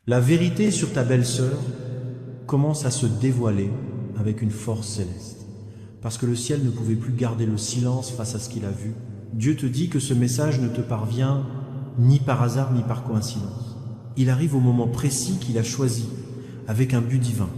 La vérité sur ta belle-sœur commence à se dévoiler avec une force céleste. Parce que le ciel ne pouvait plus garder le silence face à ce qu'il a vu. Dieu te dit que ce message ne te parvient ni par hasard ni par coïncidence. Il arrive au moment précis qu'il a choisi, avec un but divin.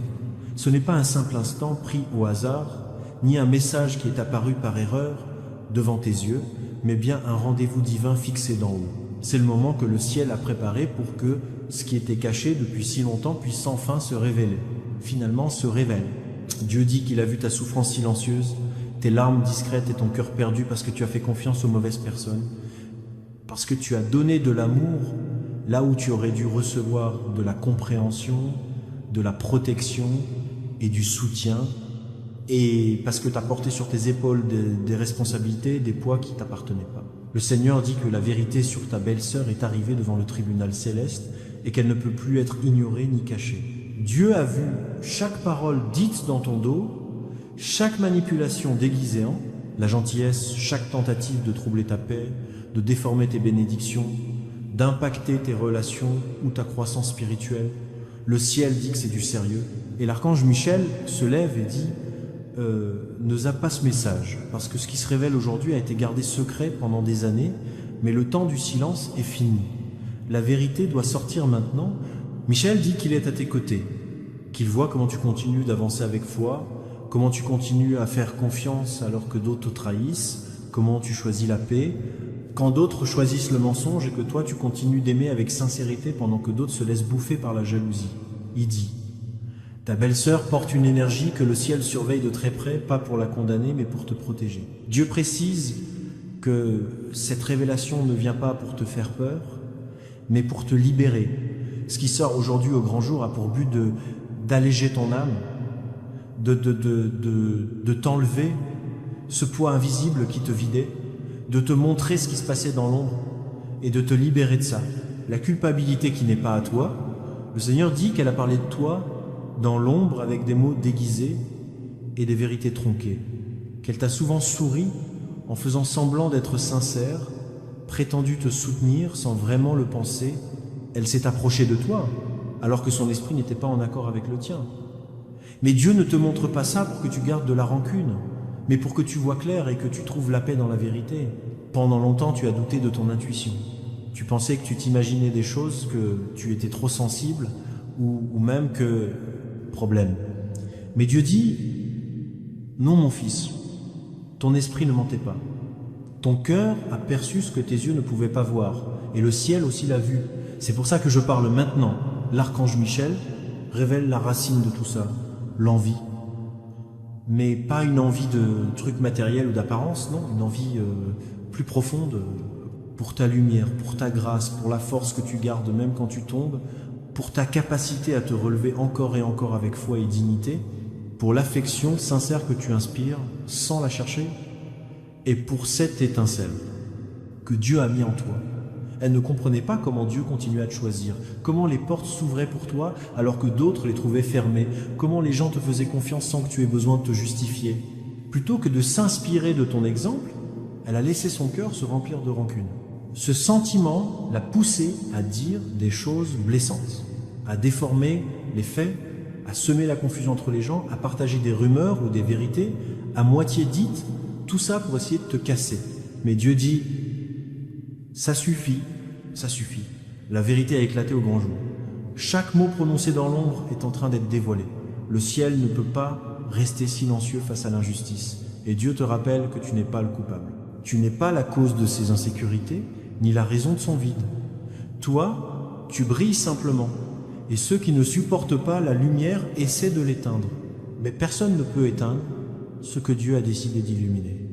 Ce n'est pas un simple instant pris au hasard, ni un message qui est apparu par erreur devant tes yeux, mais bien un rendez-vous divin fixé d'en haut. C'est le moment que le ciel a préparé pour que ce qui était caché depuis si longtemps puisse enfin se révéler. Finalement, se révèle. Dieu dit qu'il a vu ta souffrance silencieuse, tes larmes discrètes et ton cœur perdu parce que tu as fait confiance aux mauvaises personnes, parce que tu as donné de l'amour là où tu aurais dû recevoir de la compréhension, de la protection et du soutien, et parce que tu as porté sur tes épaules des responsabilités, des poids qui ne t'appartenaient pas. Le Seigneur dit que la vérité sur ta belle-sœur est arrivée devant le tribunal céleste et qu'elle ne peut plus être ignorée ni cachée. Dieu a vu chaque parole dite dans ton dos, chaque manipulation déguisée en la gentillesse, chaque tentative de troubler ta paix, de déformer tes bénédictions, d'impacter tes relations ou ta croissance spirituelle. Le ciel dit que c'est du sérieux. Et l'archange Michel se lève et dit ne zappe pas ce message, parce que ce qui se révèle aujourd'hui a été gardé secret pendant des années, mais le temps du silence est fini. La vérité doit sortir maintenant. Michel dit qu'il est à tes côtés, qu'il voit comment tu continues d'avancer avec foi, comment tu continues à faire confiance alors que d'autres te trahissent, comment tu choisis la paix, quand d'autres choisissent le mensonge et que toi tu continues d'aimer avec sincérité pendant que d'autres se laissent bouffer par la jalousie. Il dit: ta belle-sœur porte une énergie que le ciel surveille de très près, pas pour la condamner, mais pour te protéger. Dieu précise que cette révélation ne vient pas pour te faire peur, mais pour te libérer. Ce qui sort aujourd'hui au grand jour a pour but d'alléger ton âme, de t'enlever ce poids invisible qui te vidait, de te montrer ce qui se passait dans l'ombre et de te libérer de ça. La culpabilité qui n'est pas à toi, le Seigneur dit qu'elle a parlé de toi dans l'ombre avec des mots déguisés et des vérités tronquées, qu'elle t'a souvent souri en faisant semblant d'être sincère, prétendu te soutenir sans vraiment le penser. Elle s'est approchée de toi alors que son esprit n'était pas en accord avec le tien. Mais Dieu ne te montre pas ça pour que tu gardes de la rancune, mais pour que tu vois clair et que tu trouves la paix dans la vérité. Pendant longtemps, tu as douté de ton intuition. Tu pensais que tu t'imaginais des choses, que tu étais trop sensible ou même que... problème. Mais Dieu dit: non mon fils, ton esprit ne mentait pas. Ton cœur a perçu ce que tes yeux ne pouvaient pas voir, et le ciel aussi l'a vu. C'est pour ça que je parle maintenant. L'archange Michel révèle la racine de tout ça, l'envie. Mais pas une envie de truc matériel ou d'apparence, non, une envie plus profonde pour ta lumière, pour ta grâce, pour la force que tu gardes même quand tu tombes, pour ta capacité à te relever encore et encore avec foi et dignité, pour l'affection sincère que tu inspires sans la chercher, et pour cette étincelle que Dieu a mis en toi. Elle ne comprenait pas comment Dieu continuait à te choisir, comment les portes s'ouvraient pour toi alors que d'autres les trouvaient fermées, comment les gens te faisaient confiance sans que tu aies besoin de te justifier. Plutôt que de s'inspirer de ton exemple, elle a laissé son cœur se remplir de rancune. Ce sentiment l'a poussé à dire des choses blessantes, à déformer les faits, à semer la confusion entre les gens, à partager des rumeurs ou des vérités à moitié dites, tout ça pour essayer de te casser. Mais Dieu dit: ça suffit, ça suffit. La vérité a éclaté au grand jour. Chaque mot prononcé dans l'ombre est en train d'être dévoilé. Le ciel ne peut pas rester silencieux face à l'injustice. Et Dieu te rappelle que tu n'es pas le coupable. Tu n'es pas la cause de ses insécurités, ni la raison de son vide. Toi, tu brilles simplement. Et ceux qui ne supportent pas la lumière essaient de l'éteindre. Mais personne ne peut éteindre ce que Dieu a décidé d'illuminer.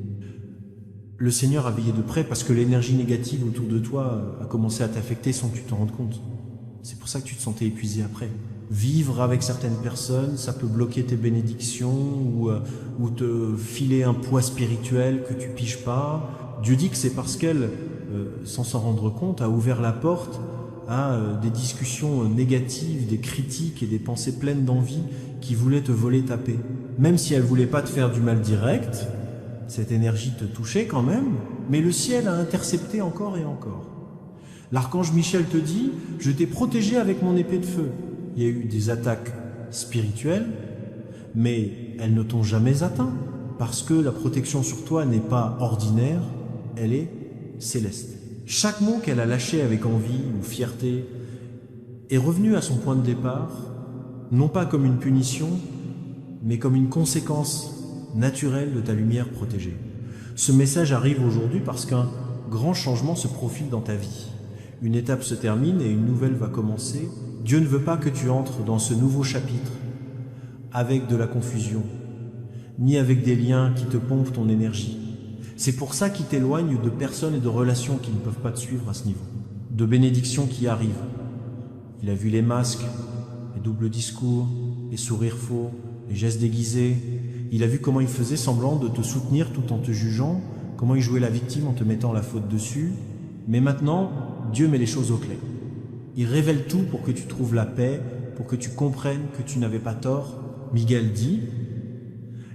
Le Seigneur a veillé de près parce que l'énergie négative autour de toi a commencé à t'affecter sans que tu t'en rendes compte. C'est pour ça que tu te sentais épuisé après. Vivre avec certaines personnes, ça peut bloquer tes bénédictions ou te filer un poids spirituel que tu piges pas. Dieu dit que c'est parce qu'elle, sans s'en rendre compte, a ouvert la porte à des discussions négatives, des critiques et des pensées pleines d'envie qui voulaient te voler ta paix. Même si elle voulait pas te faire du mal direct, cette énergie te touchait quand même, mais le ciel a intercepté encore et encore. L'archange Michel te dit « Je t'ai protégé avec mon épée de feu ». Il y a eu des attaques spirituelles, mais elles ne t'ont jamais atteint, parce que la protection sur toi n'est pas ordinaire, elle est céleste. Chaque mot qu'elle a lâché avec envie ou fierté est revenu à son point de départ, non pas comme une punition, mais comme une conséquence naturelle de ta lumière protégée. Ce message arrive aujourd'hui parce qu'un grand changement se profile dans ta vie. Une étape se termine et une nouvelle va commencer. Dieu ne veut pas que tu entres dans ce nouveau chapitre avec de la confusion, ni avec des liens qui te pompent ton énergie. C'est pour ça qu'il t'éloigne de personnes et de relations qui ne peuvent pas te suivre à ce niveau, de bénédictions qui arrivent. Il a vu les masques, les doubles discours, les sourires faux, les gestes déguisés. Il a vu comment il faisait semblant de te soutenir tout en te jugeant, comment il jouait la victime en te mettant la faute dessus. Mais maintenant, Dieu met les choses au clair. Il révèle tout pour que tu trouves la paix, pour que tu comprennes que tu n'avais pas tort. Miguel dit,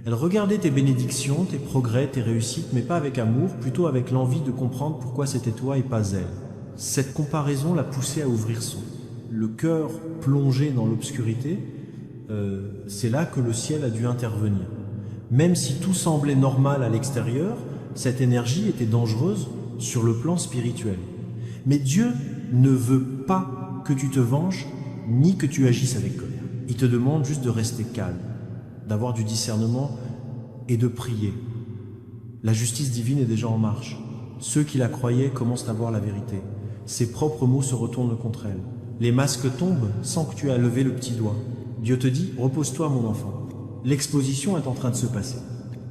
elle regardait tes bénédictions, tes progrès, tes réussites, mais pas avec amour, plutôt avec l'envie de comprendre pourquoi c'était toi et pas elle. Cette comparaison l'a poussé à ouvrir le cœur plongé dans l'obscurité. C'est là que le ciel a dû intervenir. Même si tout semblait normal à l'extérieur, cette énergie était dangereuse sur le plan spirituel. Mais Dieu ne veut pas que tu te venges, ni que tu agisses avec colère. Il te demande juste de rester calme, d'avoir du discernement et de prier. La justice divine est déjà en marche. Ceux qui la croyaient commencent à voir la vérité. Ses propres mots se retournent contre elle. Les masques tombent sans que tu aies levé le petit doigt. Dieu te dit, repose-toi mon enfant. L'exposition est en train de se passer.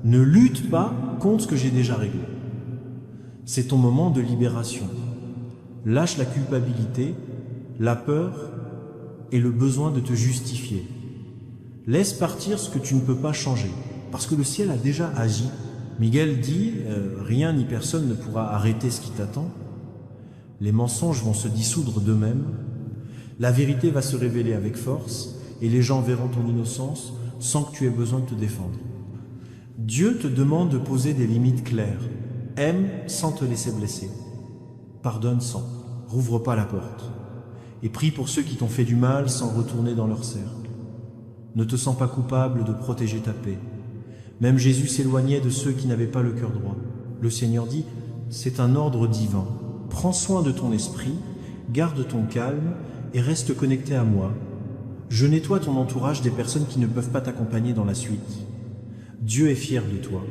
Ne lutte pas contre ce que j'ai déjà réglé. C'est ton moment de libération. Lâche la culpabilité, la peur et le besoin de te justifier. Laisse partir ce que tu ne peux pas changer, parce que le ciel a déjà agi. Miguel dit, rien ni personne ne pourra arrêter ce qui t'attend. Les mensonges vont se dissoudre d'eux-mêmes. La vérité va se révéler avec force, et les gens verront ton innocence sans que tu aies besoin de te défendre. Dieu te demande de poser des limites claires. Aime sans te laisser blesser. Pardonne sans. Rouvre pas la porte. Et prie pour ceux qui t'ont fait du mal sans retourner dans leur cercle. Ne te sens pas coupable de protéger ta paix. Même Jésus s'éloignait de ceux qui n'avaient pas le cœur droit. Le Seigneur dit, c'est un ordre divin. Prends soin de ton esprit, garde ton calme et reste connecté à moi. Je nettoie ton entourage des personnes qui ne peuvent pas t'accompagner dans la suite. Dieu est fier de toi,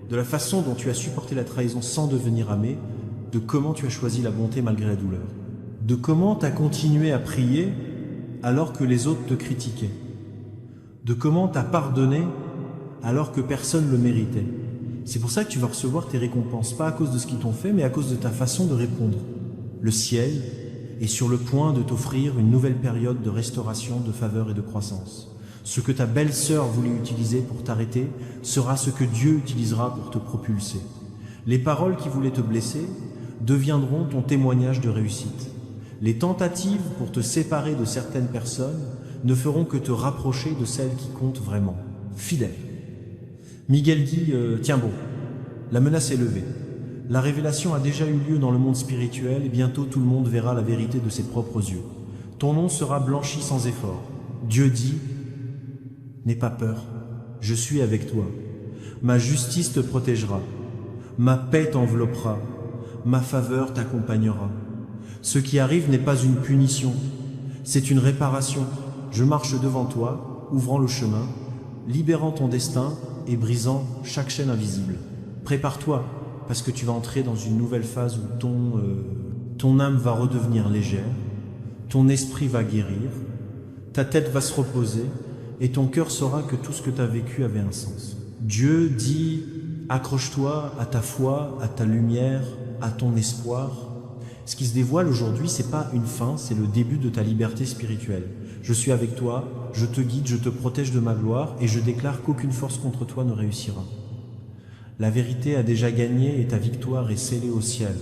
de la façon dont tu as supporté la trahison sans devenir amé, de comment tu as choisi la bonté malgré la douleur, de comment tu as continué à prier alors que les autres te critiquaient, de comment tu as pardonné alors que personne ne le méritait. C'est pour ça que tu vas recevoir tes récompenses, pas à cause de ce qu'ils t'ont fait, mais à cause de ta façon de répondre. Le ciel est sur le point de t'offrir une nouvelle période de restauration, de faveur et de croissance. Ce que ta belle-sœur voulait utiliser pour t'arrêter sera ce que Dieu utilisera pour te propulser. Les paroles qui voulaient te blesser deviendront ton témoignage de réussite. Les tentatives pour te séparer de certaines personnes ne feront que te rapprocher de celles qui comptent vraiment, fidèles. Miguel dit, tiens bon, la menace est levée. La révélation a déjà eu lieu dans le monde spirituel et bientôt tout le monde verra la vérité de ses propres yeux. Ton nom sera blanchi sans effort. Dieu dit, n'aie pas peur, je suis avec toi. Ma justice te protégera, ma paix t'enveloppera, ma faveur t'accompagnera. Ce qui arrive n'est pas une punition, c'est une réparation. Je marche devant toi, ouvrant le chemin, libérant ton destin et brisant chaque chaîne invisible. Prépare-toi, parce que tu vas entrer dans une nouvelle phase où ton âme va redevenir légère, ton esprit va guérir, ta tête va se reposer et ton cœur saura que tout ce que tu as vécu avait un sens. Dieu dit, accroche-toi à ta foi, à ta lumière, à ton espoir. Ce qui se dévoile aujourd'hui, c'est pas une fin, c'est le début de ta liberté spirituelle. Je suis avec toi, je te guide, je te protège de ma gloire et je déclare qu'aucune force contre toi ne réussira. La vérité a déjà gagné et ta victoire est scellée au ciel.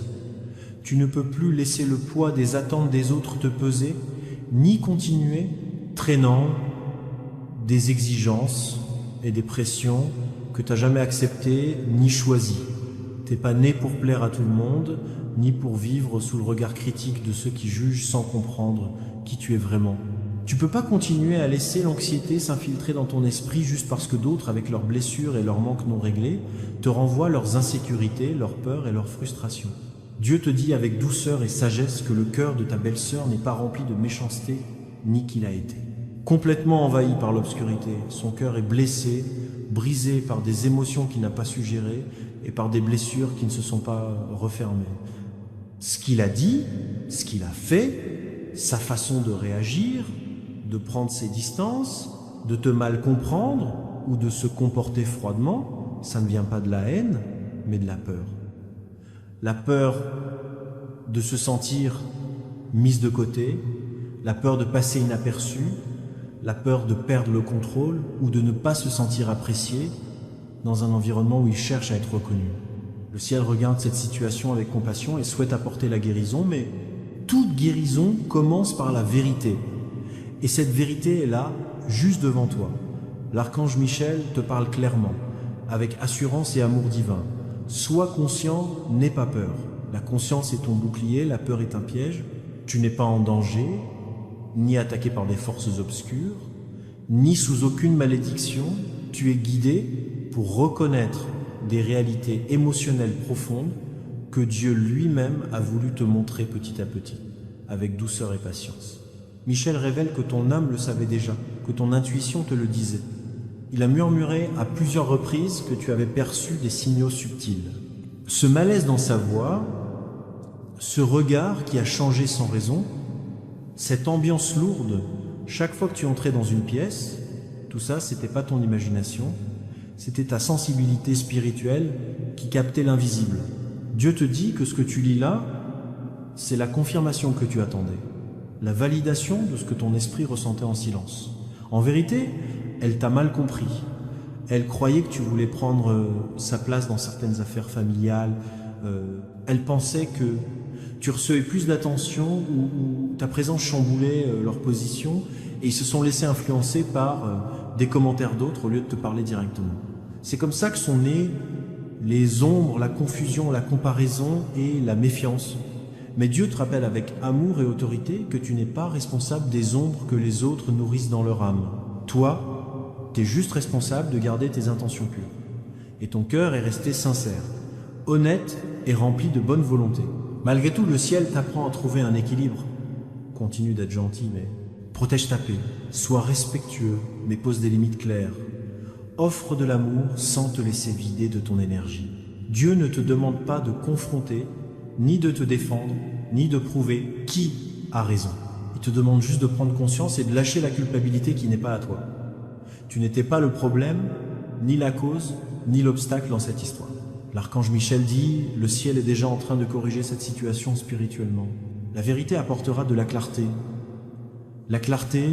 Tu ne peux plus laisser le poids des attentes des autres te peser, ni continuer traînant des exigences et des pressions que tu n'as jamais acceptées ni choisies. Tu n'es pas né pour plaire à tout le monde, ni pour vivre sous le regard critique de ceux qui jugent sans comprendre qui tu es vraiment. Tu peux pas continuer à laisser l'anxiété s'infiltrer dans ton esprit juste parce que d'autres, avec leurs blessures et leurs manques non réglés, te renvoient leurs insécurités, leurs peurs et leurs frustrations. Dieu te dit avec douceur et sagesse que le cœur de ta belle-sœur n'est pas rempli de méchanceté, ni qu'il a été. Complètement envahi par l'obscurité, son cœur est blessé, brisé par des émotions qu'il n'a pas su gérer et par des blessures qui ne se sont pas refermées. Ce qu'il a dit, ce qu'il a fait, sa façon de réagir, de prendre ses distances, de te mal comprendre ou de se comporter froidement, ça ne vient pas de la haine, mais de la peur. La peur de se sentir mise de côté, la peur de passer inaperçu, la peur de perdre le contrôle ou de ne pas se sentir apprécié dans un environnement où il cherche à être reconnu. Le ciel regarde cette situation avec compassion et souhaite apporter la guérison, mais toute guérison commence par la vérité. Et cette vérité est là, juste devant toi. L'archange Michel te parle clairement, avec assurance et amour divin. Sois conscient, n'aie pas peur. La conscience est ton bouclier, la peur est un piège. Tu n'es pas en danger, ni attaqué par des forces obscures, ni sous aucune malédiction. Tu es guidé pour reconnaître des réalités émotionnelles profondes que Dieu lui-même a voulu te montrer petit à petit, avec douceur et patience. Michel révèle que ton âme le savait déjà, que ton intuition te le disait. Il a murmuré à plusieurs reprises que tu avais perçu des signaux subtils. Ce malaise dans sa voix, ce regard qui a changé sans raison, cette ambiance lourde, chaque fois que tu entrais dans une pièce, tout ça, c'était pas ton imagination, c'était ta sensibilité spirituelle qui captait l'invisible. Dieu te dit que ce que tu lis là, c'est la confirmation que tu attendais, la validation de ce que ton esprit ressentait en silence. En vérité, elle t'a mal compris. Elle croyait que tu voulais prendre sa place dans certaines affaires familiales. Elle pensait que tu recevais plus d'attention ou ta présence chamboulait leur position et ils se sont laissés influencer par des commentaires d'autres au lieu de te parler directement. C'est comme ça que sont nées les ombres, la confusion, la comparaison et la méfiance. Mais Dieu te rappelle avec amour et autorité que tu n'es pas responsable des ombres que les autres nourrissent dans leur âme. Toi, tu es juste responsable de garder tes intentions pures. Et ton cœur est resté sincère, honnête et rempli de bonne volonté. Malgré tout, le ciel t'apprend à trouver un équilibre. Continue d'être gentil, mais protège ta paix. Sois respectueux, mais pose des limites claires. Offre de l'amour sans te laisser vider de ton énergie. Dieu ne te demande pas de confronter, ni de te défendre, ni de prouver qui a raison. Il te demande juste de prendre conscience et de lâcher la culpabilité qui n'est pas à toi. Tu n'étais pas le problème, ni la cause, ni l'obstacle dans cette histoire. L'archange Michel dit, le ciel est déjà en train de corriger cette situation spirituellement. La vérité apportera de la clarté. La clarté,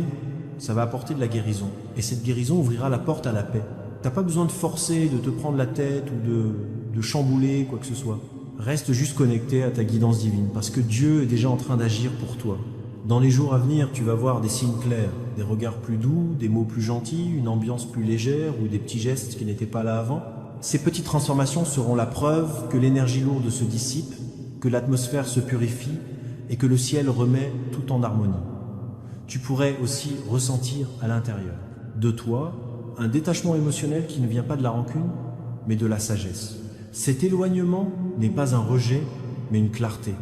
ça va apporter de la guérison. Et cette guérison ouvrira la porte à la paix. T'as pas besoin de forcer, de te prendre la tête ou de chambouler quoi que ce soit. Reste juste connecté à ta guidance divine, parce que Dieu est déjà en train d'agir pour toi. Dans les jours à venir, tu vas voir des signes clairs, des regards plus doux, des mots plus gentils, une ambiance plus légère ou des petits gestes qui n'étaient pas là avant. Ces petites transformations seront la preuve que l'énergie lourde se dissipe, que l'atmosphère se purifie et que le ciel remet tout en harmonie. Tu pourrais aussi ressentir à l'intérieur de toi un détachement émotionnel qui ne vient pas de la rancune, mais de la sagesse. Cet éloignement n'est pas un rejet, mais une clarté.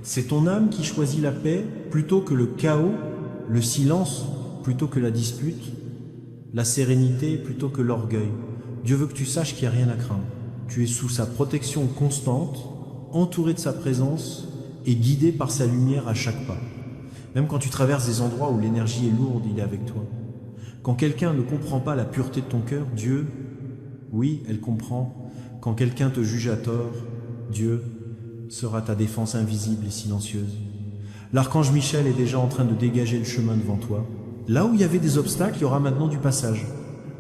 C'est ton âme qui choisit la paix plutôt que le chaos, le silence plutôt que la dispute, la sérénité plutôt que l'orgueil. Dieu veut que tu saches qu'il n'y a rien à craindre. Tu es sous sa protection constante, entouré de sa présence et guidé par sa lumière à chaque pas. Même quand tu traverses des endroits où l'énergie est lourde, il est avec toi. Quand quelqu'un ne comprend pas la pureté de ton cœur, Dieu, oui, elle comprend. Quand quelqu'un te juge à tort, Dieu sera ta défense invisible et silencieuse. L'archange Michel est déjà en train de dégager le chemin devant toi. Là où il y avait des obstacles, il y aura maintenant du passage.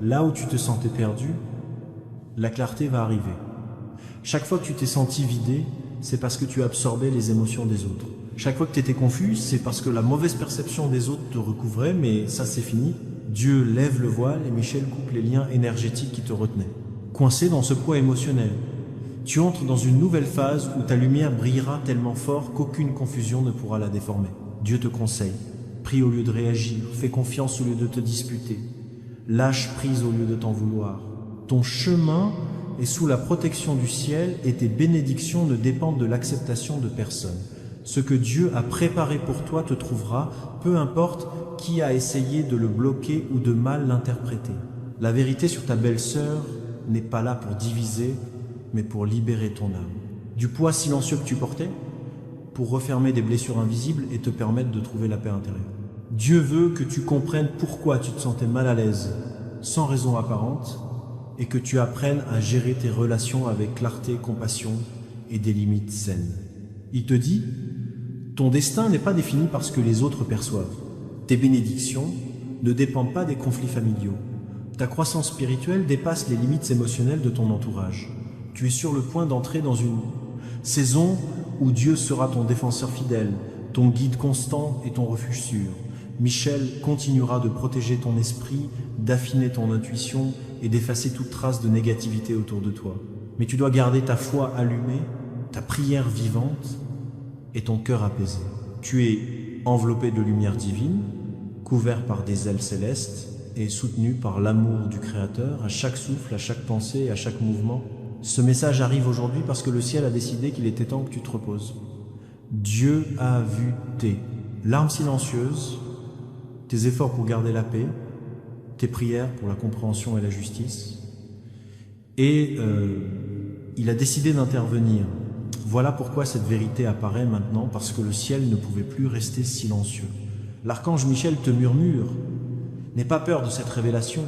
Là où tu te sentais perdu, la clarté va arriver. Chaque fois que tu t'es senti vidé, c'est parce que tu absorbais les émotions des autres. Chaque fois que tu étais confus, c'est parce que la mauvaise perception des autres te recouvrait, mais ça c'est fini. Dieu lève le voile et Michel coupe les liens énergétiques qui te retenaient. Coincé dans ce poids émotionnel, Tu entres dans une nouvelle phase où ta lumière brillera tellement fort qu'aucune confusion ne pourra la déformer. Dieu te conseille. Prie au lieu de réagir, fais confiance au lieu de te disputer. Lâche prise au lieu de t'en vouloir. Ton chemin est sous la protection du ciel et tes bénédictions ne dépendent de l'acceptation de personne. Ce que Dieu a préparé pour toi te trouvera, peu importe qui a essayé de le bloquer ou de mal l'interpréter. La vérité sur ta belle-sœur n'est pas là pour diviser, mais pour libérer ton âme. Du poids silencieux que tu portais, pour refermer des blessures invisibles et te permettre de trouver la paix intérieure. Dieu veut que tu comprennes pourquoi tu te sentais mal à l'aise, sans raison apparente, et que tu apprennes à gérer tes relations avec clarté, compassion et des limites saines. Il te dit, ton destin n'est pas défini par ce que les autres perçoivent. Tes bénédictions ne dépendent pas des conflits familiaux. Ta croissance spirituelle dépasse les limites émotionnelles de ton entourage. Tu es sur le point d'entrer dans une saison où Dieu sera ton défenseur fidèle, ton guide constant et ton refuge sûr. Michel continuera de protéger ton esprit, d'affiner ton intuition et d'effacer toute trace de négativité autour de toi. Mais tu dois garder ta foi allumée, ta prière vivante et ton cœur apaisé. Tu es enveloppé de lumière divine, couvert par des ailes célestes et soutenu par l'amour du Créateur à chaque souffle, à chaque pensée et à chaque mouvement. Ce message arrive aujourd'hui parce que le ciel a décidé qu'il était temps que tu te reposes. Dieu a vu tes larmes silencieuses, tes efforts pour garder la paix, tes prières pour la compréhension et la justice, et il a décidé d'intervenir. Voilà pourquoi cette vérité apparaît maintenant, parce que le ciel ne pouvait plus rester silencieux. L'archange Michel te murmure, n'aie pas peur de cette révélation.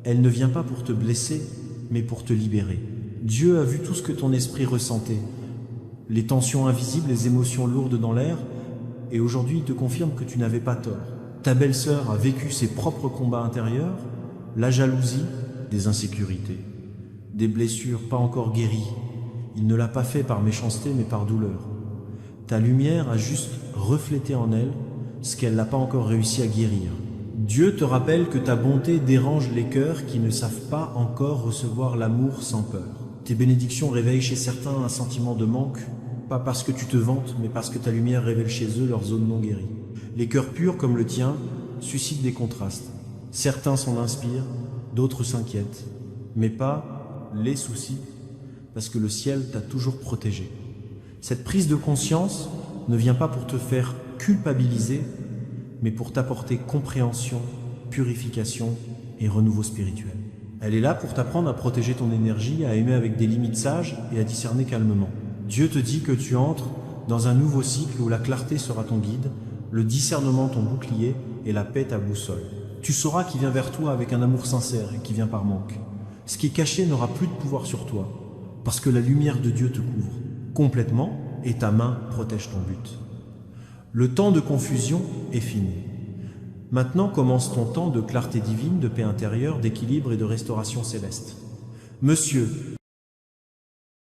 Elle ne vient pas pour te blesser, mais pour te libérer. Dieu a vu tout ce que ton esprit ressentait, les tensions invisibles, les émotions lourdes dans l'air, et aujourd'hui il te confirme que tu n'avais pas tort. Ta belle-sœur a vécu ses propres combats intérieurs, la jalousie, des insécurités, des blessures pas encore guéries. Il ne l'a pas fait par méchanceté mais par douleur. Ta lumière a juste reflété en elle ce qu'elle n'a pas encore réussi à guérir. Dieu te rappelle que ta bonté dérange les cœurs qui ne savent pas encore recevoir l'amour sans peur. Tes bénédictions réveillent chez certains un sentiment de manque, pas parce que tu te vantes, mais parce que ta lumière révèle chez eux leur zone non guérie. Les cœurs purs comme le tien suscitent des contrastes. Certains s'en inspirent, d'autres s'inquiètent, mais pas les soucis, parce que le ciel t'a toujours protégé. Cette prise de conscience ne vient pas pour te faire culpabiliser, mais pour t'apporter compréhension, purification et renouveau spirituel. Elle est là pour t'apprendre à protéger ton énergie, à aimer avec des limites sages et à discerner calmement. Dieu te dit que tu entres dans un nouveau cycle où la clarté sera ton guide, le discernement ton bouclier et la paix ta boussole. Tu sauras qui vient vers toi avec un amour sincère et qui vient par manque. Ce qui est caché n'aura plus de pouvoir sur toi, parce que la lumière de Dieu te couvre complètement et ta main protège ton but. Le temps de confusion est fini. Maintenant commence ton temps de clarté divine, de paix intérieure, d'équilibre et de restauration céleste. Monsieur,